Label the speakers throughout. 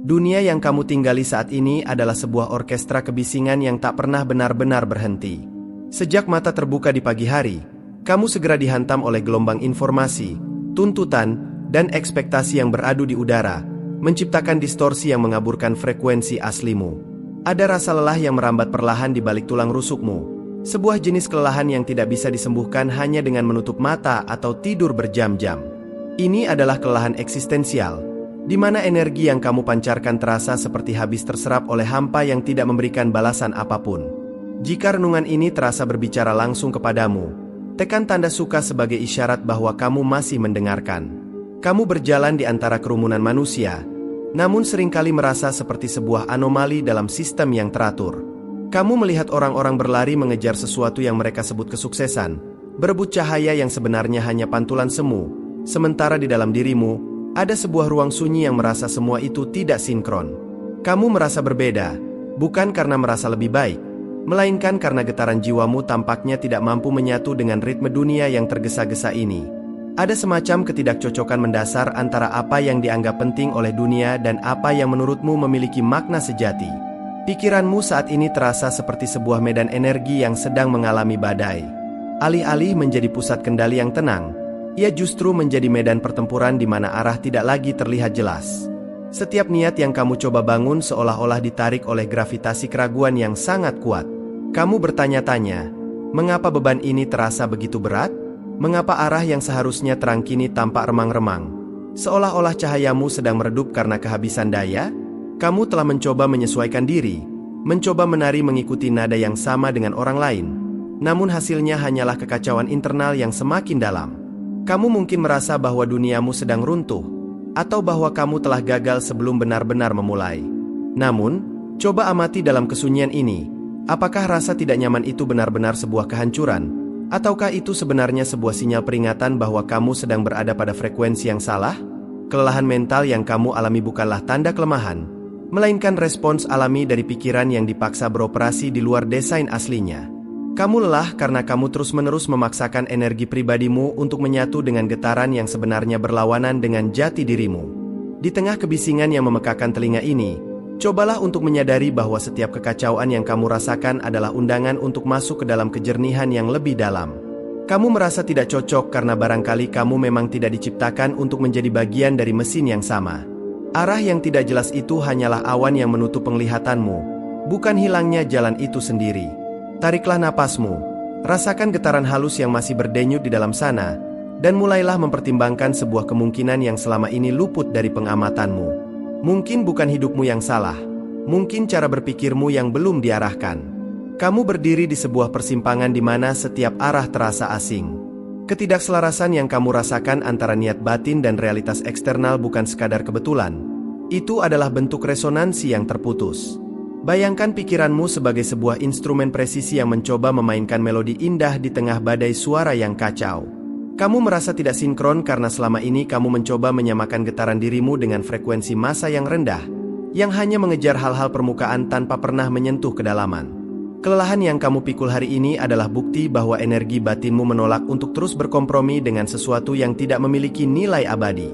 Speaker 1: Dunia yang kamu tinggali saat ini adalah sebuah orkestra kebisingan yang tak pernah benar-benar berhenti. Sejak mata terbuka di pagi hari, kamu segera dihantam oleh gelombang informasi, tuntutan, dan ekspektasi yang beradu di udara, menciptakan distorsi yang mengaburkan frekuensi aslimu. Ada rasa lelah yang merambat perlahan di balik tulang rusukmu, sebuah jenis kelelahan yang tidak bisa disembuhkan hanya dengan menutup mata atau tidur berjam-jam. Ini adalah kelelahan eksistensial, di mana energi yang kamu pancarkan terasa seperti habis terserap oleh hampa yang tidak memberikan balasan apapun. Jika renungan ini terasa berbicara langsung kepadamu, tekan tanda suka sebagai isyarat bahwa kamu masih mendengarkan. Kamu berjalan di antara kerumunan manusia, namun seringkali merasa seperti sebuah anomali dalam sistem yang teratur. Kamu melihat orang-orang berlari mengejar sesuatu yang mereka sebut kesuksesan, berebut cahaya yang sebenarnya hanya pantulan semu, sementara di dalam dirimu, ada sebuah ruang sunyi yang merasa semua itu tidak sinkron. Kamu merasa berbeda, bukan karena merasa lebih baik, melainkan karena getaran jiwamu tampaknya tidak mampu menyatu dengan ritme dunia yang tergesa-gesa ini. Ada semacam ketidakcocokan mendasar antara apa yang dianggap penting oleh dunia dan apa yang menurutmu memiliki makna sejati. Pikiranmu saat ini terasa seperti sebuah medan energi yang sedang mengalami badai. Alih-alih menjadi pusat kendali yang tenang, ia justru menjadi medan pertempuran di mana arah tidak lagi terlihat jelas. Setiap niat yang kamu coba bangun seolah-olah ditarik oleh gravitasi keraguan yang sangat kuat. Kamu bertanya-tanya, mengapa beban ini terasa begitu berat? Mengapa arah yang seharusnya terang kini tampak remang-remang? Seolah-olah cahayamu sedang meredup karena kehabisan daya? Kamu telah mencoba menyesuaikan diri, mencoba menari mengikuti nada yang sama dengan orang lain. Namun hasilnya hanyalah kekacauan internal yang semakin dalam. Kamu mungkin merasa bahwa duniamu sedang runtuh, atau bahwa kamu telah gagal sebelum benar-benar memulai. Namun, coba amati dalam kesunyian ini, apakah rasa tidak nyaman itu benar-benar sebuah kehancuran, ataukah itu sebenarnya sebuah sinyal peringatan bahwa kamu sedang berada pada frekuensi yang salah? Kelelahan mental yang kamu alami bukanlah tanda kelemahan, melainkan respons alami dari pikiran yang dipaksa beroperasi di luar desain aslinya. Kamu lelah karena kamu terus-menerus memaksakan energi pribadimu untuk menyatu dengan getaran yang sebenarnya berlawanan dengan jati dirimu. Di tengah kebisingan yang memekakan telinga ini, cobalah untuk menyadari bahwa setiap kekacauan yang kamu rasakan adalah undangan untuk masuk ke dalam kejernihan yang lebih dalam. Kamu merasa tidak cocok karena barangkali kamu memang tidak diciptakan untuk menjadi bagian dari mesin yang sama. Arah yang tidak jelas itu hanyalah awan yang menutup penglihatanmu, bukan hilangnya jalan itu sendiri. Tariklah napasmu, rasakan getaran halus yang masih berdenyut di dalam sana, dan mulailah mempertimbangkan sebuah kemungkinan yang selama ini luput dari pengamatanmu. Mungkin bukan hidupmu yang salah, mungkin cara berpikirmu yang belum diarahkan. Kamu berdiri di sebuah persimpangan di mana setiap arah terasa asing. Ketidakselarasan yang kamu rasakan antara niat batin dan realitas eksternal bukan sekadar kebetulan. Itu adalah bentuk resonansi yang terputus. Bayangkan pikiranmu sebagai sebuah instrumen presisi yang mencoba memainkan melodi indah di tengah badai suara yang kacau. Kamu merasa tidak sinkron karena selama ini kamu mencoba menyamakan getaran dirimu dengan frekuensi massa yang rendah, yang hanya mengejar hal-hal permukaan tanpa pernah menyentuh kedalaman. Kelelahan yang kamu pikul hari ini adalah bukti bahwa energi batinmu menolak untuk terus berkompromi dengan sesuatu yang tidak memiliki nilai abadi.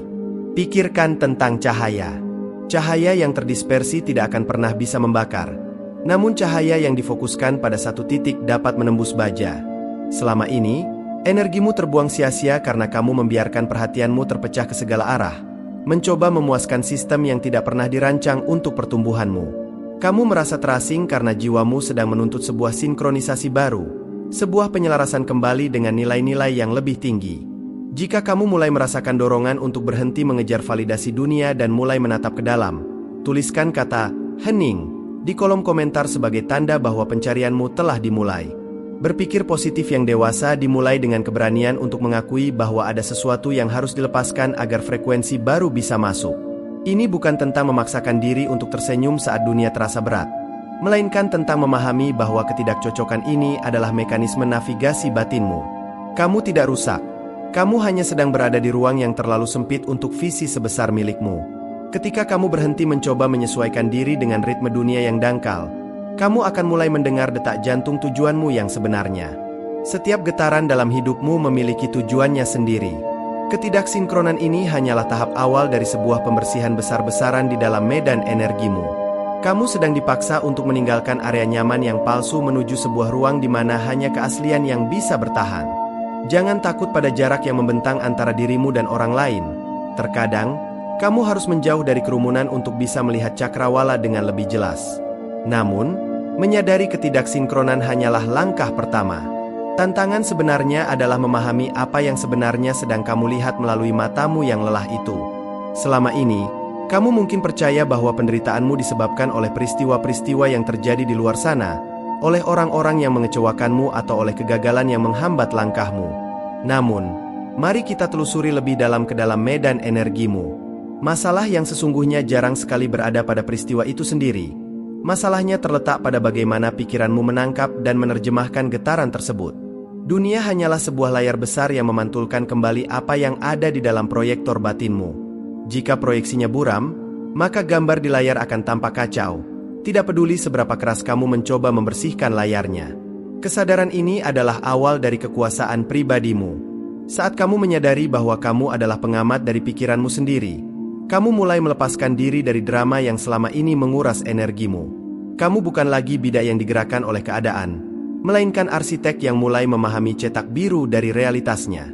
Speaker 1: Pikirkan tentang cahaya. Cahaya yang terdispersi tidak akan pernah bisa membakar, namun cahaya yang difokuskan pada satu titik dapat menembus baja. Selama ini, energimu terbuang sia-sia karena kamu membiarkan perhatianmu terpecah ke segala arah, mencoba memuaskan sistem yang tidak pernah dirancang untuk pertumbuhanmu. Kamu merasa terasing karena jiwamu sedang menuntut sebuah sinkronisasi baru, sebuah penyelarasan kembali dengan nilai-nilai yang lebih tinggi. Jika kamu mulai merasakan dorongan untuk berhenti mengejar validasi dunia dan mulai menatap ke dalam, tuliskan kata "hening" di kolom komentar sebagai tanda bahwa pencarianmu telah dimulai. Berpikir positif yang dewasa dimulai dengan keberanian untuk mengakui bahwa ada sesuatu yang harus dilepaskan agar frekuensi baru bisa masuk. Ini bukan tentang memaksakan diri untuk tersenyum saat dunia terasa berat, melainkan tentang memahami bahwa ketidakcocokan ini adalah mekanisme navigasi batinmu. Kamu tidak rusak. Kamu hanya sedang berada di ruang yang terlalu sempit untuk visi sebesar milikmu. Ketika kamu berhenti mencoba menyesuaikan diri dengan ritme dunia yang dangkal, kamu akan mulai mendengar detak jantung tujuanmu yang sebenarnya. Setiap getaran dalam hidupmu memiliki tujuannya sendiri. Ketidaksinkronan ini hanyalah tahap awal dari sebuah pembersihan besar-besaran di dalam medan energimu. Kamu sedang dipaksa untuk meninggalkan area nyaman yang palsu menuju sebuah ruang di mana hanya keaslian yang bisa bertahan. Jangan takut pada jarak yang membentang antara dirimu dan orang lain. Terkadang, kamu harus menjauh dari kerumunan untuk bisa melihat cakrawala dengan lebih jelas. Namun, menyadari ketidaksinkronan hanyalah langkah pertama. Tantangan sebenarnya adalah memahami apa yang sebenarnya sedang kamu lihat melalui matamu yang lelah itu. Selama ini, kamu mungkin percaya bahwa penderitaanmu disebabkan oleh peristiwa-peristiwa yang terjadi di luar sana, oleh orang-orang yang mengecewakanmu atau oleh kegagalan yang menghambat langkahmu. Namun, mari kita telusuri lebih dalam ke dalam medan energimu. Masalah yang sesungguhnya jarang sekali berada pada peristiwa itu sendiri. Masalahnya terletak pada bagaimana pikiranmu menangkap dan menerjemahkan getaran tersebut. Dunia hanyalah sebuah layar besar yang memantulkan kembali apa yang ada di dalam proyektor batinmu. Jika proyeksinya buram, maka gambar di layar akan tampak kacau. Tidak peduli seberapa keras kamu mencoba membersihkan layarnya. Kesadaran ini adalah awal dari kekuasaan pribadimu. Saat kamu menyadari bahwa kamu adalah pengamat dari pikiranmu sendiri, kamu mulai melepaskan diri dari drama yang selama ini menguras energimu. Kamu bukan lagi bidak yang digerakkan oleh keadaan, melainkan arsitek yang mulai memahami cetak biru dari realitasnya.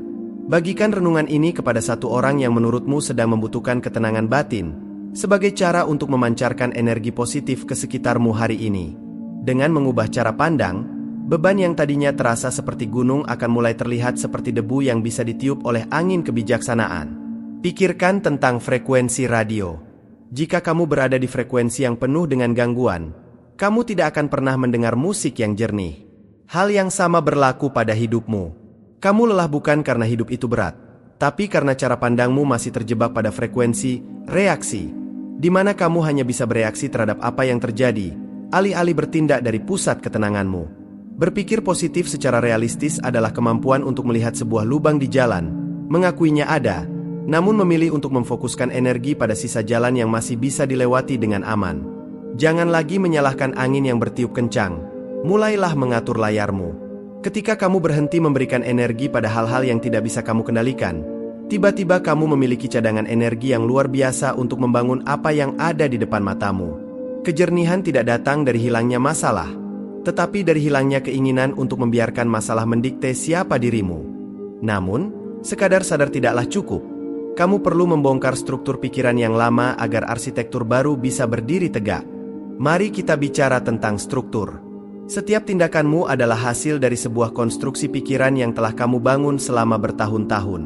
Speaker 1: Bagikan renungan ini kepada satu orang yang menurutmu sedang membutuhkan ketenangan batin, sebagai cara untuk memancarkan energi positif ke sekitarmu hari ini. Dengan mengubah cara pandang, beban yang tadinya terasa seperti gunung akan mulai terlihat seperti debu yang bisa ditiup oleh angin kebijaksanaan. Pikirkan tentang frekuensi radio. Jika kamu berada di frekuensi yang penuh dengan gangguan, kamu tidak akan pernah mendengar musik yang jernih. Hal yang sama berlaku pada hidupmu. Kamu lelah bukan karena hidup itu berat, tapi karena cara pandangmu masih terjebak pada frekuensi reaksi, di mana kamu hanya bisa bereaksi terhadap apa yang terjadi, alih-alih bertindak dari pusat ketenanganmu. Berpikir positif secara realistis adalah kemampuan untuk melihat sebuah lubang di jalan, mengakuinya ada, namun memilih untuk memfokuskan energi pada sisa jalan yang masih bisa dilewati dengan aman. Jangan lagi menyalahkan angin yang bertiup kencang. Mulailah mengatur layarmu. Ketika kamu berhenti memberikan energi pada hal-hal yang tidak bisa kamu kendalikan, tiba-tiba kamu memiliki cadangan energi yang luar biasa untuk membangun apa yang ada di depan matamu. Kejernihan tidak datang dari hilangnya masalah, tetapi dari hilangnya keinginan untuk membiarkan masalah mendikte siapa dirimu. Namun, sekadar sadar tidaklah cukup. Kamu perlu membongkar struktur pikiran yang lama agar arsitektur baru bisa berdiri tegak. Mari kita bicara tentang struktur. Setiap tindakanmu adalah hasil dari sebuah konstruksi pikiran yang telah kamu bangun selama bertahun-tahun.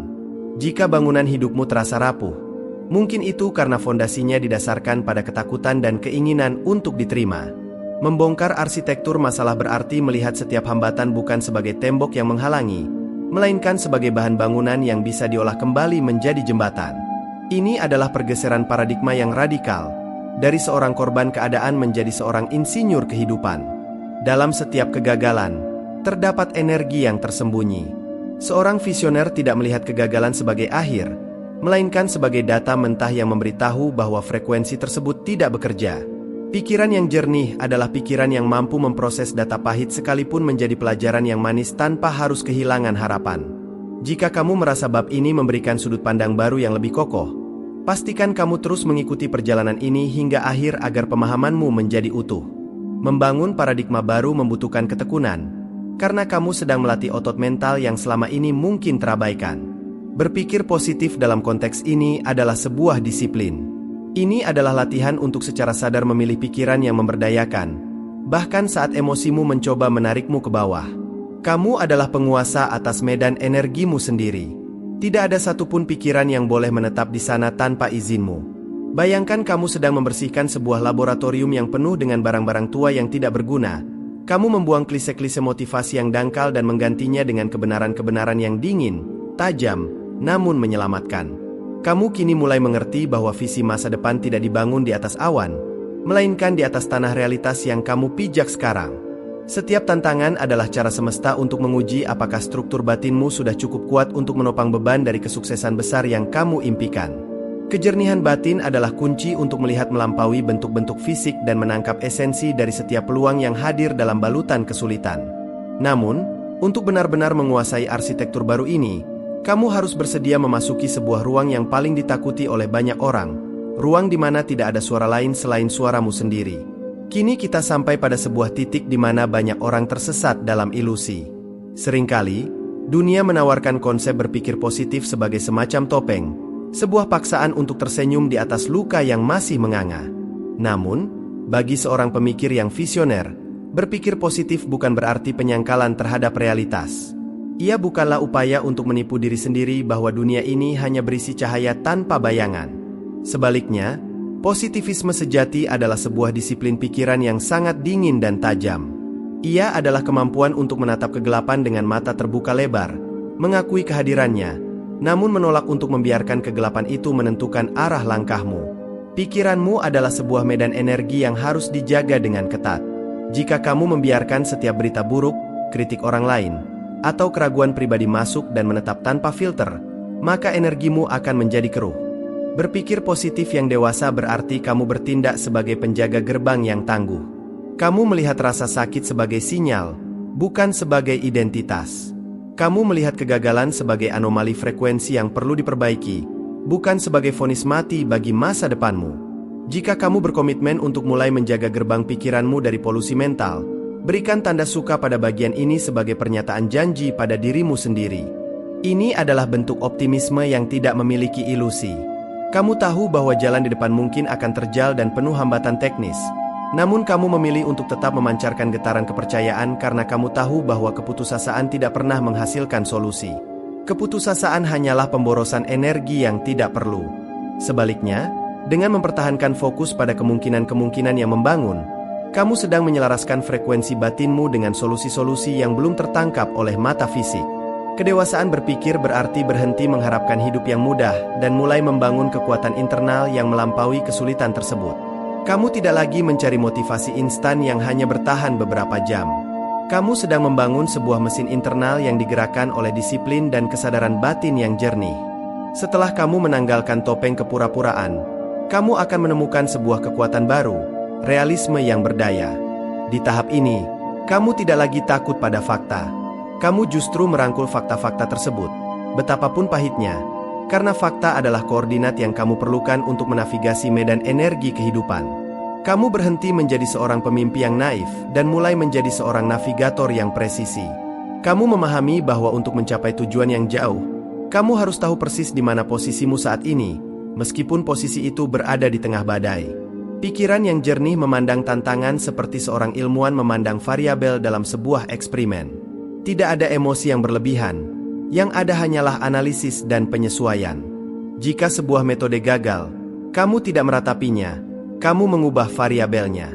Speaker 1: Jika bangunan hidupmu terasa rapuh, mungkin itu karena fondasinya didasarkan pada ketakutan dan keinginan untuk diterima. Membongkar arsitektur masalah berarti melihat setiap hambatan bukan sebagai tembok yang menghalangi, melainkan sebagai bahan bangunan yang bisa diolah kembali menjadi jembatan. Ini adalah pergeseran paradigma yang radikal, dari seorang korban keadaan menjadi seorang insinyur kehidupan. Dalam setiap kegagalan, terdapat energi yang tersembunyi. Seorang visioner tidak melihat kegagalan sebagai akhir, melainkan sebagai data mentah yang memberitahu bahwa frekuensi tersebut tidak bekerja. Pikiran yang jernih adalah pikiran yang mampu memproses data pahit sekalipun menjadi pelajaran yang manis tanpa harus kehilangan harapan. Jika kamu merasa bab ini memberikan sudut pandang baru yang lebih kokoh, pastikan kamu terus mengikuti perjalanan ini hingga akhir agar pemahamanmu menjadi utuh. Membangun paradigma baru membutuhkan ketekunan, karena kamu sedang melatih otot mental yang selama ini mungkin terabaikan. Berpikir positif dalam konteks ini adalah sebuah disiplin. Ini adalah latihan untuk secara sadar memilih pikiran yang memberdayakan, bahkan saat emosimu mencoba menarikmu ke bawah. Kamu adalah penguasa atas medan energimu sendiri. Tidak ada satupun pikiran yang boleh menetap di sana tanpa izinmu. Bayangkan kamu sedang membersihkan sebuah laboratorium yang penuh dengan barang-barang tua yang tidak berguna. Kamu membuang klise-klise motivasi yang dangkal dan menggantinya dengan kebenaran-kebenaran yang dingin, tajam, namun menyelamatkan. Kamu kini mulai mengerti bahwa visi masa depan tidak dibangun di atas awan, melainkan di atas tanah realitas yang kamu pijak sekarang. Setiap tantangan adalah cara semesta untuk menguji apakah struktur batinmu sudah cukup kuat untuk menopang beban dari kesuksesan besar yang kamu impikan. Kejernihan batin adalah kunci untuk melihat melampaui bentuk-bentuk fisik dan menangkap esensi dari setiap peluang yang hadir dalam balutan kesulitan. Namun, untuk benar-benar menguasai arsitektur baru ini, Kamu harus bersedia memasuki sebuah ruang yang paling ditakuti oleh banyak orang, ruang di mana tidak ada suara lain selain suaramu sendiri. Kini kita sampai pada sebuah titik di mana banyak orang tersesat dalam ilusi. Seringkali, dunia menawarkan konsep berpikir positif sebagai semacam topeng, sebuah paksaan untuk tersenyum di atas luka yang masih menganga. Namun, bagi seorang pemikir yang visioner, berpikir positif bukan berarti penyangkalan terhadap realitas. Ia bukanlah upaya untuk menipu diri sendiri bahwa dunia ini hanya berisi cahaya tanpa bayangan. Sebaliknya, positivisme sejati adalah sebuah disiplin pikiran yang sangat dingin dan tajam. Ia adalah kemampuan untuk menatap kegelapan dengan mata terbuka lebar, mengakui kehadirannya, namun menolak untuk membiarkan kegelapan itu menentukan arah langkahmu. Pikiranmu adalah sebuah medan energi yang harus dijaga dengan ketat. Jika kamu membiarkan setiap berita buruk, kritik orang lain, atau keraguan pribadi masuk dan menetap tanpa filter, maka energimu akan menjadi keruh. Berpikir positif yang dewasa berarti kamu bertindak sebagai penjaga gerbang yang tangguh. Kamu melihat rasa sakit sebagai sinyal, bukan sebagai identitas. Kamu melihat kegagalan sebagai anomali frekuensi yang perlu diperbaiki, bukan sebagai vonis mati bagi masa depanmu. Jika kamu berkomitmen untuk mulai menjaga gerbang pikiranmu dari polusi mental, berikan tanda suka pada bagian ini sebagai pernyataan janji pada dirimu sendiri. Ini adalah bentuk optimisme yang tidak memiliki ilusi. Kamu tahu bahwa jalan di depan mungkin akan terjal dan penuh hambatan teknis. Namun kamu memilih untuk tetap memancarkan getaran kepercayaan karena kamu tahu bahwa keputusasaan tidak pernah menghasilkan solusi. Keputusasaan hanyalah pemborosan energi yang tidak perlu. Sebaliknya, dengan mempertahankan fokus pada kemungkinan-kemungkinan yang membangun, kamu sedang menyelaraskan frekuensi batinmu dengan solusi-solusi yang belum tertangkap oleh mata fisik. Kedewasaan berpikir berarti berhenti mengharapkan hidup yang mudah dan mulai membangun kekuatan internal yang melampaui kesulitan tersebut. Kamu tidak lagi mencari motivasi instan yang hanya bertahan beberapa jam. Kamu sedang membangun sebuah mesin internal yang digerakkan oleh disiplin dan kesadaran batin yang jernih. Setelah kamu menanggalkan topeng kepura-puraan, kamu akan menemukan sebuah kekuatan baru, realisme yang berdaya. Di tahap ini, kamu tidak lagi takut pada fakta. Kamu justru merangkul fakta-fakta tersebut, betapapun pahitnya, karena fakta adalah koordinat yang kamu perlukan untuk menavigasi medan energi kehidupan. Kamu berhenti menjadi seorang pemimpi yang naif dan mulai menjadi seorang navigator yang presisi. Kamu memahami bahwa untuk mencapai tujuan yang jauh, kamu harus tahu persis di mana posisimu saat ini, meskipun posisi itu berada di tengah badai. Pikiran yang jernih memandang tantangan seperti seorang ilmuwan memandang variabel dalam sebuah eksperimen. Tidak ada emosi yang berlebihan, yang ada hanyalah analisis dan penyesuaian. Jika sebuah metode gagal, kamu tidak meratapinya, kamu mengubah variabelnya.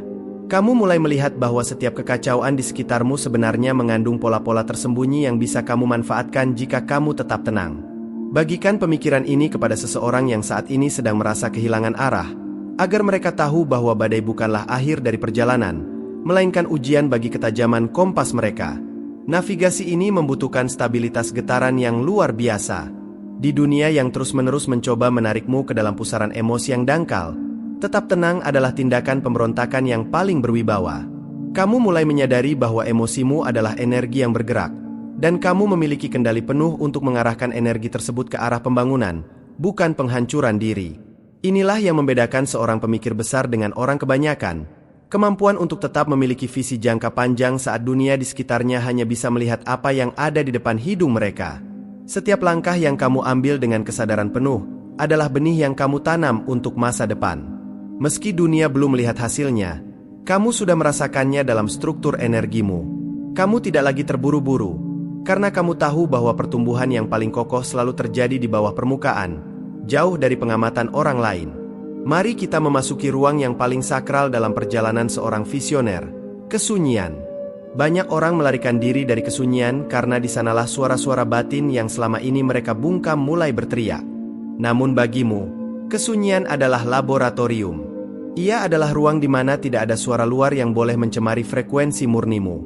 Speaker 1: Kamu mulai melihat bahwa setiap kekacauan di sekitarmu sebenarnya mengandung pola-pola tersembunyi yang bisa kamu manfaatkan jika kamu tetap tenang. Bagikan pemikiran ini kepada seseorang yang saat ini sedang merasa kehilangan arah, agar mereka tahu bahwa badai bukanlah akhir dari perjalanan, melainkan ujian bagi ketajaman kompas mereka. Navigasi ini membutuhkan stabilitas getaran yang luar biasa. Di dunia yang terus-menerus mencoba menarikmu ke dalam pusaran emosi yang dangkal, tetap tenang adalah tindakan pemberontakan yang paling berwibawa. Kamu mulai menyadari bahwa emosimu adalah energi yang bergerak, dan kamu memiliki kendali penuh untuk mengarahkan energi tersebut ke arah pembangunan, bukan penghancuran diri. Inilah yang membedakan seorang pemikir besar dengan orang kebanyakan, kemampuan untuk tetap memiliki visi jangka panjang saat dunia di sekitarnya hanya bisa melihat apa yang ada di depan hidung mereka. Setiap langkah yang kamu ambil dengan kesadaran penuh adalah benih yang kamu tanam untuk masa depan. Meski dunia belum melihat hasilnya, kamu sudah merasakannya dalam struktur energimu. Kamu tidak lagi terburu-buru, karena kamu tahu bahwa pertumbuhan yang paling kokoh selalu terjadi di bawah permukaan, jauh dari pengamatan orang lain. Mari kita memasuki ruang yang paling sakral dalam perjalanan seorang visioner, kesunyian. Banyak orang melarikan diri dari kesunyian karena di sanalah suara-suara batin yang selama ini mereka bungkam mulai berteriak. Namun bagimu, kesunyian adalah laboratorium. Ia adalah ruang di mana tidak ada suara luar yang boleh mencemari frekuensi murnimu.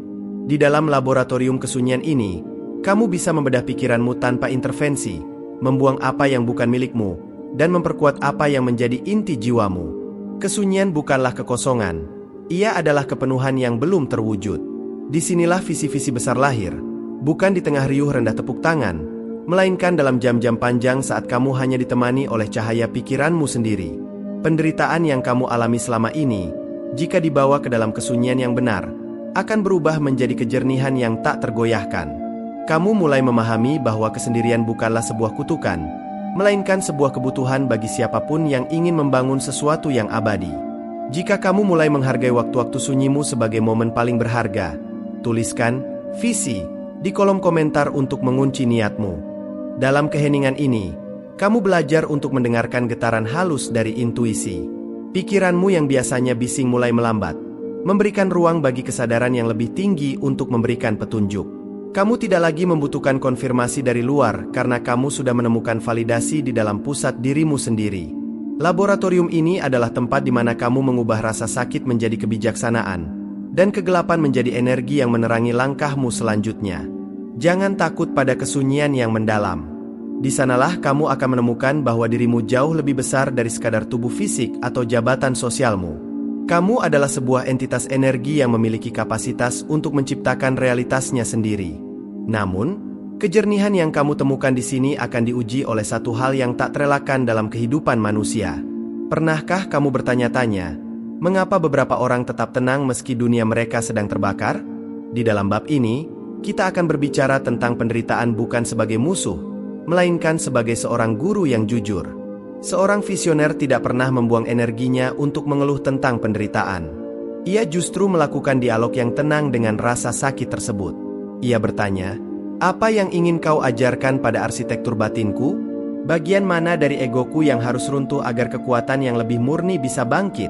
Speaker 1: Di dalam laboratorium kesunyian ini, kamu bisa membedah pikiranmu tanpa intervensi, membuang apa yang bukan milikmu, dan memperkuat apa yang menjadi inti jiwamu. Kesunyian bukanlah kekosongan, ia adalah kepenuhan yang belum terwujud. Disinilah visi-visi besar lahir, bukan di tengah riuh rendah tepuk tangan, melainkan dalam jam-jam panjang saat kamu hanya ditemani oleh cahaya pikiranmu sendiri. Penderitaan yang kamu alami selama ini, jika dibawa ke dalam kesunyian yang benar, akan berubah menjadi kejernihan yang tak tergoyahkan. Kamu mulai memahami bahwa kesendirian bukanlah sebuah kutukan, melainkan sebuah kebutuhan bagi siapapun yang ingin membangun sesuatu yang abadi. Jika kamu mulai menghargai waktu-waktu sunyimu sebagai momen paling berharga, tuliskan visi di kolom komentar untuk mengunci niatmu. Dalam keheningan ini, kamu belajar untuk mendengarkan getaran halus dari intuisi. Pikiranmu yang biasanya bising mulai melambat, memberikan ruang bagi kesadaran yang lebih tinggi untuk memberikan petunjuk. Kamu tidak lagi membutuhkan konfirmasi dari luar karena kamu sudah menemukan validasi di dalam pusat dirimu sendiri. Laboratorium ini adalah tempat di mana kamu mengubah rasa sakit menjadi kebijaksanaan, dan kegelapan menjadi energi yang menerangi langkahmu selanjutnya. Jangan takut pada kesunyian yang mendalam. Di sanalah kamu akan menemukan bahwa dirimu jauh lebih besar dari sekadar tubuh fisik atau jabatan sosialmu. Kamu adalah sebuah entitas energi yang memiliki kapasitas untuk menciptakan realitasnya sendiri. Namun, kejernihan yang kamu temukan di sini akan diuji oleh satu hal yang tak terelakkan dalam kehidupan manusia. Pernahkah kamu bertanya-tanya, mengapa beberapa orang tetap tenang meski dunia mereka sedang terbakar? Di dalam bab ini, kita akan berbicara tentang penderitaan bukan sebagai musuh, melainkan sebagai seorang guru yang jujur. Seorang visioner tidak pernah membuang energinya untuk mengeluh tentang penderitaan. Ia justru melakukan dialog yang tenang dengan rasa sakit tersebut. Ia bertanya, apa yang ingin kau ajarkan pada arsitektur batinku? Bagian mana dari egoku yang harus runtuh agar kekuatan yang lebih murni bisa bangkit?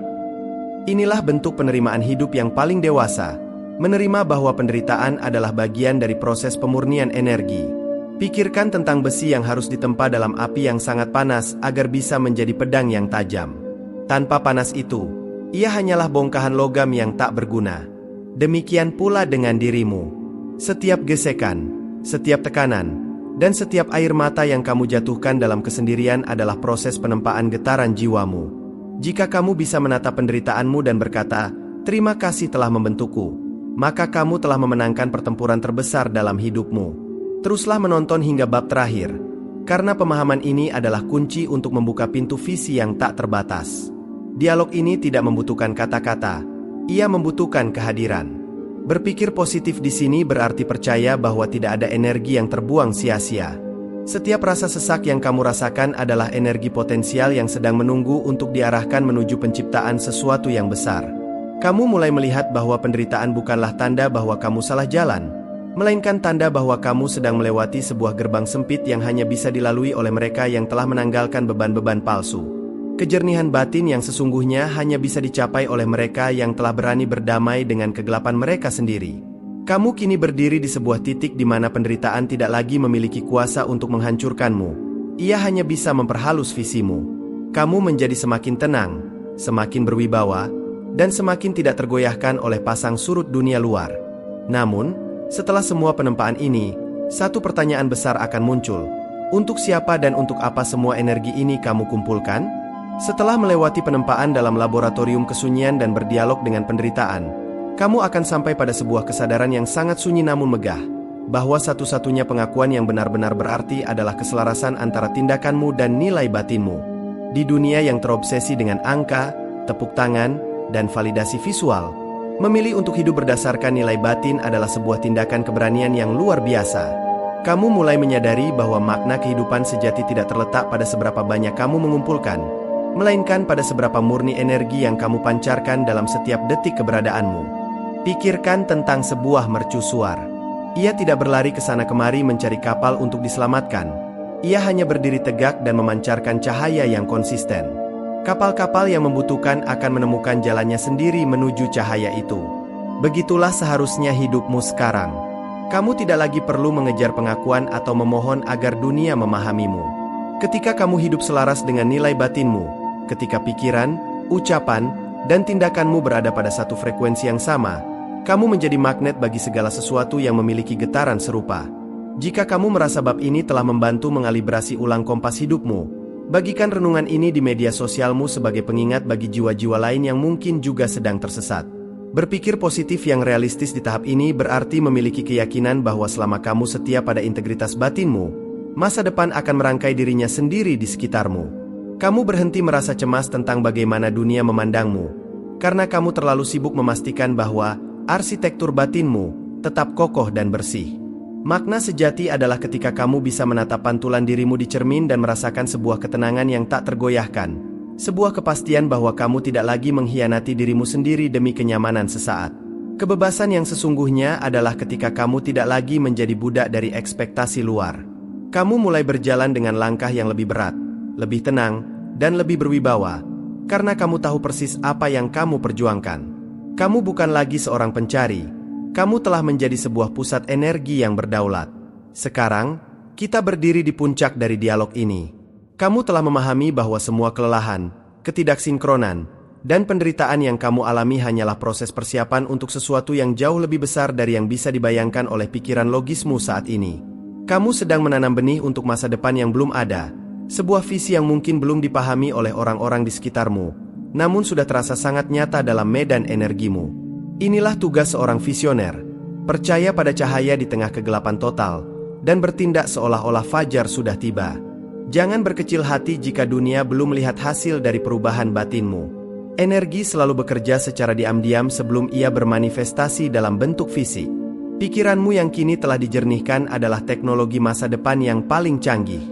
Speaker 1: Inilah bentuk penerimaan hidup yang paling dewasa, menerima bahwa penderitaan adalah bagian dari proses pemurnian energi. Pikirkan tentang besi yang harus ditempa dalam api yang sangat panas agar bisa menjadi pedang yang tajam. Tanpa panas itu, ia hanyalah bongkahan logam yang tak berguna. Demikian pula dengan dirimu. Setiap gesekan, setiap tekanan, dan setiap air mata yang kamu jatuhkan dalam kesendirian adalah proses penempaan getaran jiwamu. Jika kamu bisa menatap penderitaanmu dan berkata, terima kasih telah membentukku, maka kamu telah memenangkan pertempuran terbesar dalam hidupmu. Teruslah menonton hingga bab terakhir, karena pemahaman ini adalah kunci untuk membuka pintu visi yang tak terbatas. Dialog ini tidak membutuhkan kata-kata, ia membutuhkan kehadiran. Berpikir positif di sini berarti percaya bahwa tidak ada energi yang terbuang sia-sia. Setiap rasa sesak yang kamu rasakan adalah energi potensial yang sedang menunggu untuk diarahkan menuju penciptaan sesuatu yang besar. Kamu mulai melihat bahwa penderitaan bukanlah tanda bahwa kamu salah jalan, melainkan tanda bahwa kamu sedang melewati sebuah gerbang sempit yang hanya bisa dilalui oleh mereka yang telah menanggalkan beban-beban palsu. Kejernihan batin yang sesungguhnya hanya bisa dicapai oleh mereka yang telah berani berdamai dengan kegelapan mereka sendiri. Kamu kini berdiri di sebuah titik di mana penderitaan tidak lagi memiliki kuasa untuk menghancurkanmu. Ia hanya bisa memperhalus visimu. Kamu menjadi semakin tenang, semakin berwibawa, dan semakin tidak tergoyahkan oleh pasang surut dunia luar. Namun, setelah semua penempaan ini, satu pertanyaan besar akan muncul. Untuk siapa dan untuk apa semua energi ini kamu kumpulkan? Setelah melewati penempaan dalam laboratorium kesunyian dan berdialog dengan penderitaan, kamu akan sampai pada sebuah kesadaran yang sangat sunyi namun megah, bahwa satu-satunya pengakuan yang benar-benar berarti adalah keselarasan antara tindakanmu dan nilai batinmu. Di dunia yang terobsesi dengan angka, tepuk tangan, dan validasi visual, memilih untuk hidup berdasarkan nilai batin adalah sebuah tindakan keberanian yang luar biasa. Kamu mulai menyadari bahwa makna kehidupan sejati tidak terletak pada seberapa banyak kamu mengumpulkan, melainkan pada seberapa murni energi yang kamu pancarkan dalam setiap detik keberadaanmu. Pikirkan tentang sebuah mercusuar. Ia tidak berlari ke sana kemari mencari kapal untuk diselamatkan. Ia hanya berdiri tegak dan memancarkan cahaya yang konsisten. Kapal-kapal yang membutuhkan akan menemukan jalannya sendiri menuju cahaya itu. Begitulah seharusnya hidupmu sekarang. Kamu tidak lagi perlu mengejar pengakuan atau memohon agar dunia memahamimu. Ketika kamu hidup selaras dengan nilai batinmu, ketika pikiran, ucapan, dan tindakanmu berada pada satu frekuensi yang sama, kamu menjadi magnet bagi segala sesuatu yang memiliki getaran serupa. Jika kamu merasa bab ini telah membantu mengalibrasi ulang kompas hidupmu, bagikan renungan ini di media sosialmu sebagai pengingat bagi jiwa-jiwa lain yang mungkin juga sedang tersesat. Berpikir positif yang realistis di tahap ini berarti memiliki keyakinan bahwa selama kamu setia pada integritas batinmu, Masa depan akan merangkai dirinya sendiri di sekitarmu. Kamu berhenti merasa cemas tentang bagaimana dunia memandangmu, karena kamu terlalu sibuk memastikan bahwa arsitektur batinmu tetap kokoh dan bersih. Makna sejati adalah ketika kamu bisa menatap pantulan dirimu di cermin dan merasakan sebuah ketenangan yang tak tergoyahkan. Sebuah kepastian bahwa kamu tidak lagi mengkhianati dirimu sendiri demi kenyamanan sesaat. Kebebasan yang sesungguhnya adalah ketika kamu tidak lagi menjadi budak dari ekspektasi luar. Kamu mulai berjalan dengan langkah yang lebih berat, lebih tenang, dan lebih berwibawa, karena kamu tahu persis apa yang kamu perjuangkan. Kamu bukan lagi seorang pencari, kamu telah menjadi sebuah pusat energi yang berdaulat. Sekarang, kita berdiri di puncak dari dialog ini. Kamu telah memahami bahwa semua kelelahan, ketidaksinkronan, dan penderitaan yang kamu alami hanyalah proses persiapan untuk sesuatu yang jauh lebih besar dari yang bisa dibayangkan oleh pikiran logismu saat ini. Kamu sedang menanam benih untuk masa depan yang belum ada, sebuah visi yang mungkin belum dipahami oleh orang-orang di sekitarmu, namun sudah terasa sangat nyata dalam medan energimu. Inilah tugas seorang visioner, percaya pada cahaya di tengah kegelapan total, dan bertindak seolah-olah fajar sudah tiba. Jangan berkecil hati jika dunia belum melihat hasil dari perubahan batinmu. Energi selalu bekerja secara diam-diam sebelum ia bermanifestasi dalam bentuk fisik. Pikiranmu yang kini telah dijernihkan adalah teknologi masa depan yang paling canggih.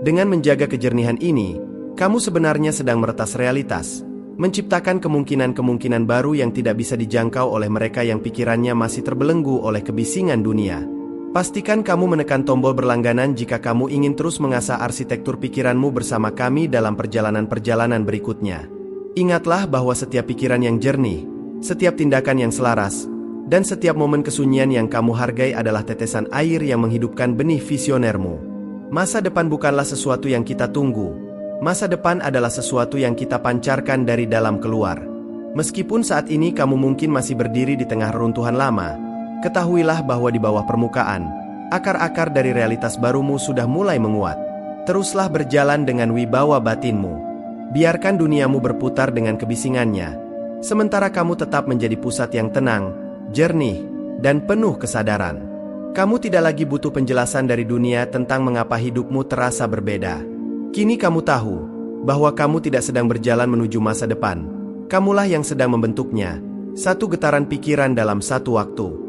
Speaker 1: Dengan menjaga kejernihan ini, kamu sebenarnya sedang meretas realitas, menciptakan kemungkinan-kemungkinan baru yang tidak bisa dijangkau oleh mereka yang pikirannya masih terbelenggu oleh kebisingan dunia. Pastikan kamu menekan tombol berlangganan jika kamu ingin terus mengasah arsitektur pikiranmu bersama kami dalam perjalanan-perjalanan berikutnya. Ingatlah bahwa setiap pikiran yang jernih, setiap tindakan yang selaras, dan setiap momen kesunyian yang kamu hargai adalah tetesan air yang menghidupkan benih visionermu. Masa depan bukanlah sesuatu yang kita tunggu. Masa depan adalah sesuatu yang kita pancarkan dari dalam keluar. Meskipun saat ini kamu mungkin masih berdiri di tengah reruntuhan lama, ketahuilah bahwa di bawah permukaan, akar-akar dari realitas barumu sudah mulai menguat. Teruslah berjalan dengan wibawa batinmu. Biarkan duniamu berputar dengan kebisingannya, sementara kamu tetap menjadi pusat yang tenang, jernih, dan penuh kesadaran. Kamu tidak lagi butuh penjelasan dari dunia tentang mengapa hidupmu terasa berbeda. Kini kamu tahu bahwa kamu tidak sedang berjalan menuju masa depan. Kamulah yang sedang membentuknya, satu getaran pikiran dalam satu waktu.